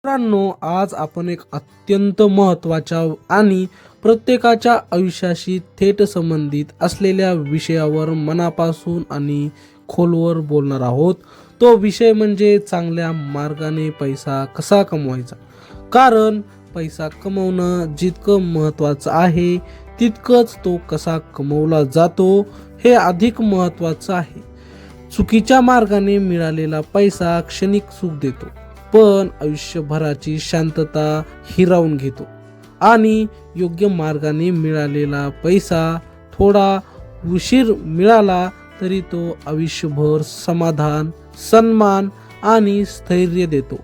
मित्रांनो, आज आपण एक अत्यंत महत्त्वाच्या आणि प्रत्येकाच्या आयुष्याशी थेट संबंधित असलेल्या विषयावर मनापासून आणि खोलवर बोलणार आहोत. तो विषय म्हणजे चांगल्या मार्गाने पैसा कसा कमवायचा. कारण पैसा कमवणं जितकं महत्त्वाचं आहे, तितकंच तो कसा कमवला जातो हे अधिक महत्त्वाचं आहे. चुकीच्या मार्गाने मिळालेला पैसा क्षणिक सुख देतो, पण आयुष्यभराची शांतता हिरावून घेतो. आणि योग्य मार्गाने मिळालेला पैसा थोडा उशीर मिळाला तरी तो आयुष्यभर समाधान, सन्मान आणि स्थैर्य देतो.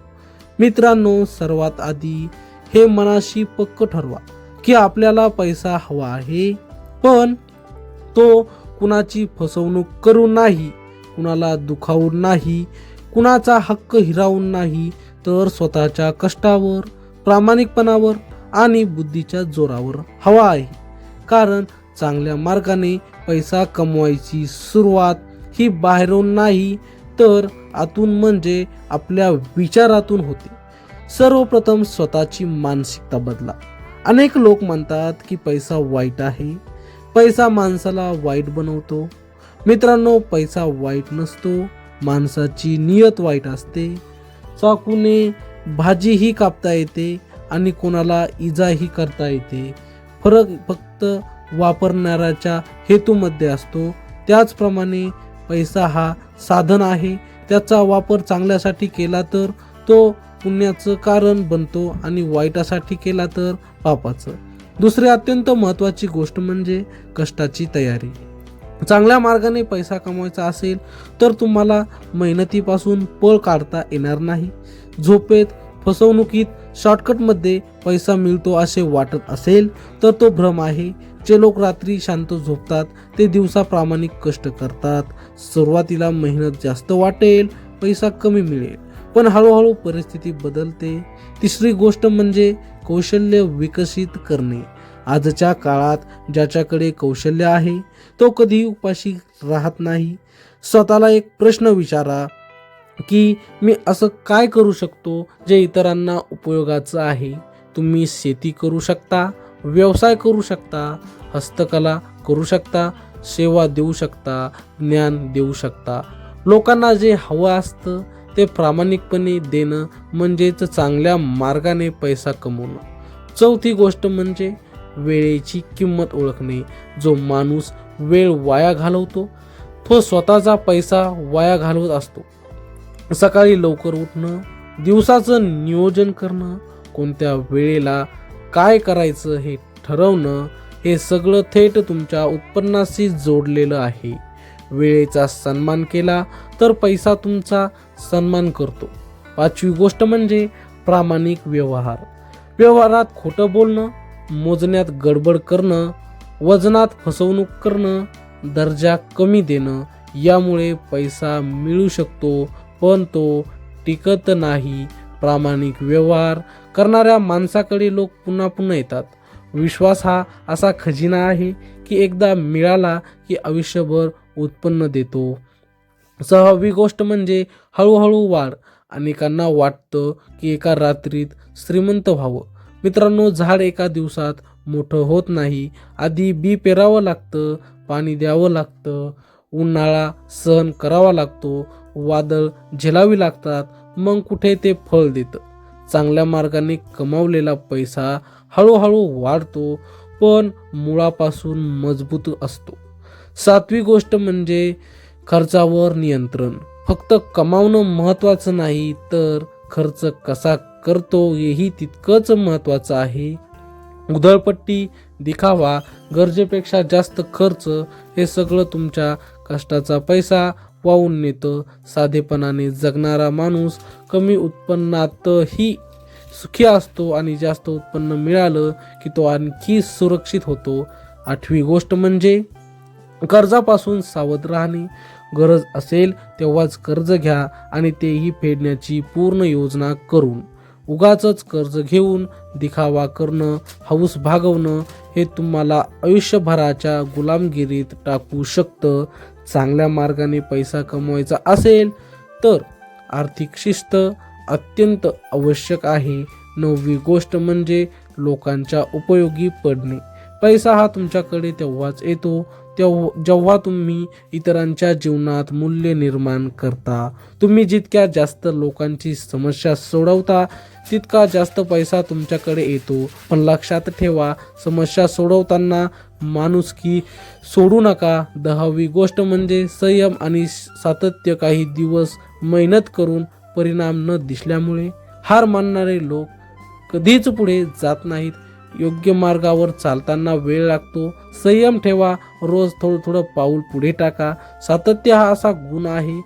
मित्रांनो, सर्वात आधी हे मनाशी पक्क ठरवा की आपल्याला पैसा हवा आहे, पण तो कुणाची फसवणूक करून नाही, कुणाला दुखावून नाही, कुणाचा हक्क हिरावून नाही, तर स्वतःच्या कष्टावर, प्रामाणिकपणावर आणि बुद्धीच्या जोरावर हवा आहे. कारण चांगल्या मार्गाने पैसा कमवायची सुरुवात ही बाहेरून नाही, तर आतून, म्हणजे आपल्या विचारातून होते. सर्वप्रथम स्वतःची मानसिकता बदला. अनेक लोक म्हणतात की पैसा वाईट आहे, पैसा माणसाला वाईट बनवतो. मित्रांनो, पैसा वाईट नसतो, माणसाची नियत वाईट असते. चाकूने भाजीही कापता येते आणि कोणाला इजाही करता येते. फरक फक्त वापरणाऱ्याच्या हेतूमध्ये असतो. त्याचप्रमाणे पैसा हा साधन आहे. त्याचा वापर चांगल्यासाठी केला तर तो पुण्याचं कारण बनतो आणि वाईटासाठी केला तर पापाचं. दुसरी अत्यंत महत्त्वाची गोष्ट म्हणजे कष्टाची तयारी. चांगल्या मार्गाने पैसा कमवायचा असेल तर तुम्हाला मेहनतीपासून पळ काढता येणार नाही. झोपेत, फसवणुकीत, शॉर्टकटमध्ये पैसा मिळतो असे वाटत असेल तर तो भ्रम आहे. जे लोक रात्री शांत झोपतात ते दिवसा प्रामाणिक कष्ट करतात. सुरुवातीला मेहनत जास्त वाटेल, पैसा कमी मिळेल, पण हळूहळू परिस्थिती बदलते. तिसरी गोष्ट म्हणजे कौशल्य विकसित करणे. आजच्या काळात ज्याच्याकडे कौशल्य आहे तो कधी उपाशी राहत नाही. स्वतःला एक प्रश्न विचारा की मी असं काय करू शकतो जे इतरांना उपयोगाचं आहे. तुम्ही शेती करू शकता, व्यवसाय करू शकता, हस्तकला करू शकता, सेवा देऊ शकता, ज्ञान देऊ शकता. लोकांना जे हवं असतं ते प्रामाणिकपणे देणं म्हणजेच चांगल्या मार्गाने पैसा कमवणं. चौथी गोष्ट म्हणजे वेळेची किंमत ओळखणे. जो माणूस वेळ वाया घालवतो तो स्वतःचा पैसा वाया घालवत असतो. सकाळी लवकर उठणं, दिवसाचं नियोजन करणं, कोणत्या वेळेला काय करायचं हे ठरवणं, हे सगळं थेट तुमच्या उत्पन्नाशी जोडलेलं आहे. वेळेचा सन्मान केला तर पैसा तुमचा सन्मान करतो. पाचवी गोष्ट म्हणजे प्रामाणिक व्यवहार. व्यवहारात खोटं बोलणं, मोजण्यात गडबड करणं, वजनात फसवणूक करणं, दर्जा कमी देणं, यामुळे पैसा मिळू शकतो पण तो टिकत नाही. प्रामाणिक व्यवहार करणाऱ्या माणसाकडे लोक पुन्हा पुन्हा येतात. विश्वास हा असा खजिना आहे की एकदा मिळाला की आयुष्यभर उत्पन्न देतो. सहावी गोष्ट म्हणजे हळूहळू वाढ. अनेकांना वाटतं की एका रात्रीत श्रीमंत व्हावं. मित्रांनो, झाड एका दिवसात मोठं होत नाही. आधी बी पेरावं लागतं, पाणी द्यावं लागतं, उन्हाळा सहन करावा लागतो, वादळ झेलावी लागतात, मग कुठे ते फळ देतं. चांगल्या मार्गाने कमावलेला पैसा हळूहळू वाढतो पण मुळापासून मजबूत असतो. सातवी गोष्ट म्हणजे खर्चावर नियंत्रण. फक्त कमावणं महत्त्वाचं नाही, तर खर्च कसा करतो हेही तितकंच महत्त्वाचं आहे. उधळपट्टी, दिखावा, गरजेपेक्षा जास्त खर्च हे सगळं तुमच्या कष्टाचा पैसा वाहून नेतं. साधेपणाने जगणारा माणूस कमी उत्पन्नातही सुखी असतो आणि जास्त उत्पन्न मिळालं की तो आणखी सुरक्षित होतो. आठवी गोष्ट म्हणजे कर्जापासून सावध राहणे. गरज असेल तेव्हाच कर्ज घ्या आणि तेही फेडण्याची पूर्ण योजना करून. उगाचच कर्ज घेऊन दिखावा करणं, हौस भागवणं हे तुम्हाला आयुष्यभराच्या गुलामगिरीत टाकू शकतं. चांगल्या मार्गाने पैसा कमवायचा असेल तर आर्थिक शिस्त, अत्यंत आवश्यक आहे. 9वी गोष्ट म्हणजे लोकांच्या उपयोगी पडणे. पैसा हा तुमच्याकडे तेव्हाच येतो जेव्हा तुम्ही इतरांच्या जीवनात मूल्य निर्माण करता. तुम्ही जितक्या जास्त लोकांची समस्या सोडवता तितका जास्त पैसा तुमच्याकडे येतो. पण लक्षात ठेवा, समस्या सोडवताना माणुसकी सोडू नका. 10वी गोष्ट म्हणजे संयम आणि सातत्य. काही दिवस मेहनत करून परिणाम न दिसल्यामुळे हार मानणारे लोक कधीच पुढे जात नाहीत. योग्य मार्गावर चालताना वेळ लागतो. संयम ठेवा, रोज थोडं थोडं पाऊल पुढे टाका. सातत्य हा असा गुण आहे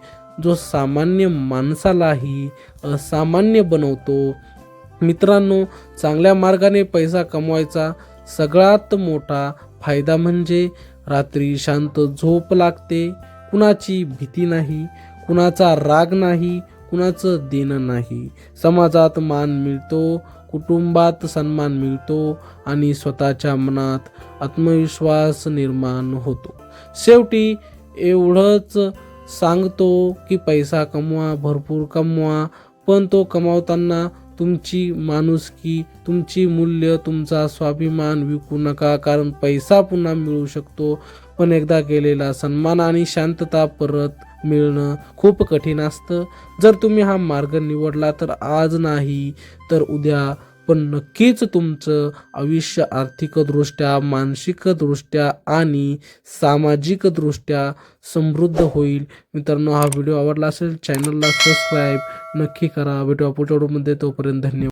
जो सामान्य माणसालाही असामान्य बनवतो. मित्रांनो, चांगल्या मार्गाने पैसा कमवायचा सगळ्यात मोठा फायदा म्हणजे रात्री शांत झोप लागते. कुणाची भीती नाही, कुणाचा राग नाही, कुणाचं देणं नाही. समाजात मान मिळतो, कुटुंबात सन्मान मिळतो आणि स्वतःच्या मनात आत्मविश्वास निर्माण होतो. शेवटी एवढंच सांगतो की पैसा कमवा, भरपूर कमवा, पण तो कमावताना तुमची माणुसकी, तुमची मूल्य, तुमचा स्वाभिमान विकू नका. कारण पैसा पुन्हा मिळू शकतो, पण एकदा गेलेला सन्मान आणि शांतता परत मिळणं खूप कठीण असतं. जर तुम्ही हा मार्ग निवडला तर आज नाही तर उद्या पण नक्कीच तुमचं आयुष्य आर्थिकदृष्ट्या, मानसिकदृष्ट्या आणि सामाजिकदृष्ट्या समृद्ध होईल. मित्रांनो, हा व्हिडिओ आवडला असेल चॅनलला सबस्क्राईब नक्की करा. भेटूया पुढच्या व्हिडिओमध्ये. तोपर्यंत धन्यवाद.